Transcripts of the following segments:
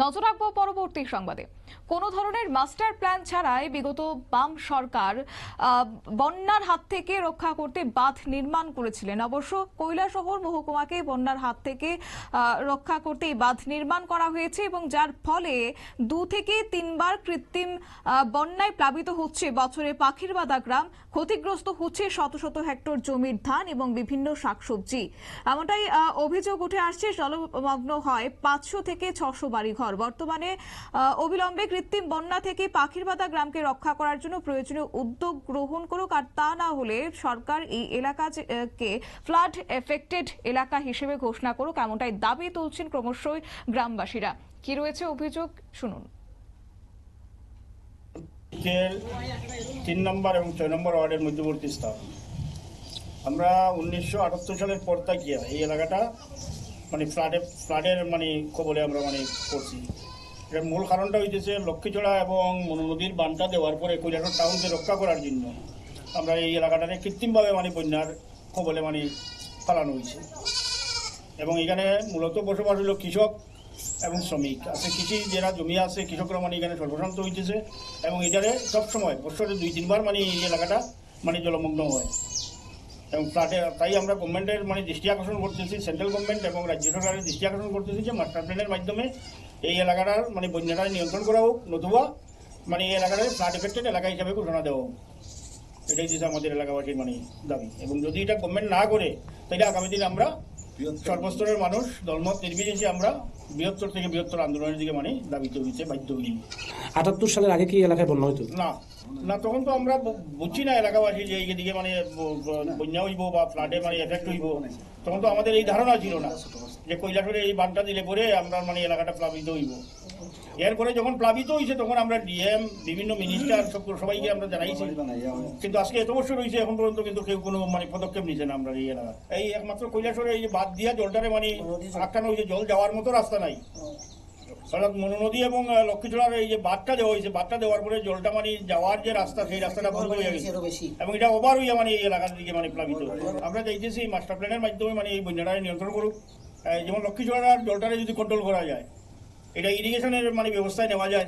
নজর রাখবো পরবর্তী সংবাদে। কোন ধরনের মাস্টার প্ল্যান ছাড়াই বিগত বাম সরকার বন্যার হাত থেকে রক্ষা করতে বাঁধ নির্মাণ করেছিলেন। অবশ্য কৈলাসহর মহকুমাকে বন্যার হাত থেকে রক্ষা করতে এই বাঁধ নির্মাণ করা হয়েছে এবং যার ফলে 2 থেকে 3 বার কৃত্রিম বন্যায় প্লাবিত হচ্ছে বছরে পাখিরবাদা গ্রাম। ক্ষতিগ্রস্ত হচ্ছে শত শত হেক্টর জমির ধান এবং বিভিন্ন শাকসবজি। এমনটাই অভিযোগ উঠে আসছে। জলমগ্ন হয় 500 থেকে 600 বাড়িঘর। বর্তমানে অবিলম্বে কৃত্রিম বন্যা থেকে পাখিরবাদা গ্রামকে রক্ষা করার জন্য প্রয়োজনীয় উদ্যোগ গ্রহণ করুক, আর তা না হলে সরকার এই এলাকাকে ফ্লাড এফেক্টেড এলাকা হিসেবে ঘোষণা করুক, এমনটাই দাবি তুলছেন ক্রমশই গ্রামবাসীরা। কি রয়েছে অভিযোগ, শুনুন। 3 নম্বর এবং 6 নম্বর ওয়ার্ডের মধ্যবর্তী স্থান। আমরা 1978 সালের পর থেকে এই এলাকাটা ফ্লাডের কবলে আমরা পড়ছি। এর মূল কারণটা হইতেছে লক্ষ্মীছড়া এবং মনু নদীর বানটা দেওয়ার পরে কৈলাসহর টাউনকে রক্ষা করার জন্য আমরা এই এলাকাটাকে কৃত্রিমভাবে বন্যার কবলে ফালানো হয়েছে। এবং এখানে মূলত বসবাস হলো কৃষক এবং শ্রমিক আছে। কৃষি যারা জমি আছে কৃষকরা এখানে সর্বশান্ত হইতেছে এবং এটারে সবসময় বছরে 2-3 বার এই এলাকাটা জলমগ্ন হয় এবং ফ্লাডে। তাই আমরা গভর্নমেন্টের দৃষ্টি আকর্ষণ করতেছি, সেন্ট্রাল গভর্নমেন্ট এবং রাজ্য সরকারের দৃষ্টি আকর্ষণ করতেছি যে মাস্টার প্ল্যানের মাধ্যমে এই এলাকাটার বন্যাটা নিয়ন্ত্রণ করা হোক, নতুবা এই এলাকাটার ফ্লাড এফেক্টেড এলাকা হিসাবে ঘোষণা দেওয়া হোক। এটাই হচ্ছে আমাদের এলাকাবাসীর দাবি। এবং যদি এটা গভর্নমেন্ট না করে তাহলে আগামী দিন আমরা সর্বস্তরের মানুষ দলমত নির্বিশেষে আমরা বৃহত্তর থেকে বৃহত্তর আন্দোলনের দিকে দাবিতে হয়েছে, বাধ্য হই। 78 সালের আগে কি এলাকায় বন্যা হইতো? না, তখন তো আমরা বুঝছি না এলাকাবাসী যে এইদিকে বন্যা হইব বা ফ্লাডে এফেক্ট হইব। তখন তো আমাদের এই ধারণা ছিল না যে কৈলাসহরে এই বানটা দিলে পরে আমরা এলাকাটা প্লাবিত হইব। এরপরে যখন প্লাবিত হয়েছে তখন আমরা ডিএম, বিভিন্ন মিনিস্টার সবাইকে আমরা জানাইছি, কিন্তু আজকে এত বছর হয়েছে এখন পর্যন্ত কিন্তু কেউ কোনো পদক্ষেপ নিচ্ছে না। আমরা এই এলাকা এই একমাত্র কৈলাসহরে এই যে বাদ দিয়া জলটারে আটকানো হয়েছে, জল যাওয়ার মতো রাস্তা নাই। অর্থাৎ মনু নদী এবং লক্ষ্মীছড়ার এই যে বাঁধটা দেওয়া হয়েছে, বাঁধটা দেওয়ার পরে জলটা যাওয়ার যে রাস্তা সেই রাস্তাটা বন্ধ হয়ে গেছে এবং এটা ওভার হইয়া এই এলাকার দিকে প্লাবিত। আমরা চাইতেছি মাস্টার প্ল্যানের মাধ্যমে এই বন্যাটাকে নিয়ন্ত্রণ করুক। যেমন লক্ষ্মীছড়ার জলটারে যদি কন্ট্রোল করা যায়, এটা ইরিগেশনের ব্যবস্থায় নেওয়া যায়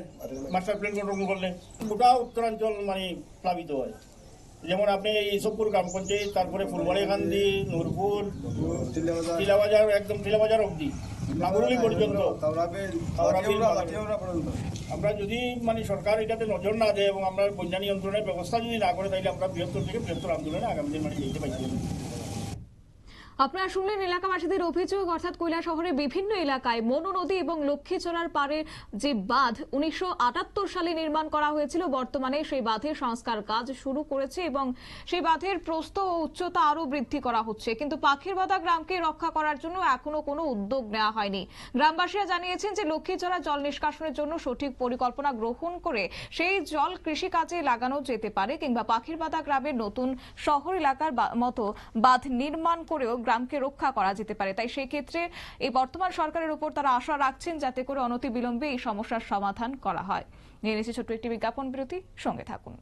মাস্টার প্ল্যান কন্ট্রোল করলে, গোটা উত্তরাঞ্চল প্লাবিত হয়। যেমন আপনি এই ইসবপুর গ্রাম পঞ্চায়েত, তারপরে ফুলবাড়িকান্দি, নূরপুর, টিলাবাজার, একদম টিলাবাজার অবধি নাগরলি পর্যন্ত, আমরা যদি সরকার এটাতে নজর না দেয় এবং আমরা বন্যা নিয়ন্ত্রণের ব্যবস্থা যদি না করে, তাহলে আমরা বৃহত্তর থেকে বৃহত্তর আন্দোলনে আগামী দিন যেতে পারছি। আপনারা শুনলেন এলাকাবাসীদের অভিযোগ। অর্থাৎ কৈলাসহরের বিভিন্ন এলাকায় মনু নদী এবং লক্ষ্মীছড়ার পারে যে বাঁধ 1978 সালে নির্মাণ করা হয়েছিল, বর্তমানে সেই বাঁধের সংস্কার কাজ শুরু করেছে এবং সেই বাঁধের প্রস্থ ও উচ্চতা আরো বৃদ্ধি করা হচ্ছে, কিন্তু পাখিরবাদা গ্রামকে রক্ষা করার জন্য এখনো কোনো উদ্যোগ নেওয়া হয়নি। গ্রামবাসীরা জানিয়েছেন যে লক্ষ্মীছড়া জল নিষ্কাশনের জন্য সঠিক পরিকল্পনা গ্রহণ করে সেই জল কৃষিকাজে লাগানো যেতে পারে, কিংবা পাখিরবাদা গ্রামের নতুন শহর এলাকার মতো বাঁধ নির্মাণ করেও গ্রামকে রক্ষা করা যেতে পারে। তাই সেই ক্ষেত্রে এই বর্তমান সরকারের উপর তারা আশা রাখছেন যাতে করে অনতিবিলম্বে এই সমস্যার সমাধান করা হয়। নিয়ে নিচ্ছি ছোট্ট একটি বিজ্ঞাপন বিরতি, সঙ্গে থাকুন।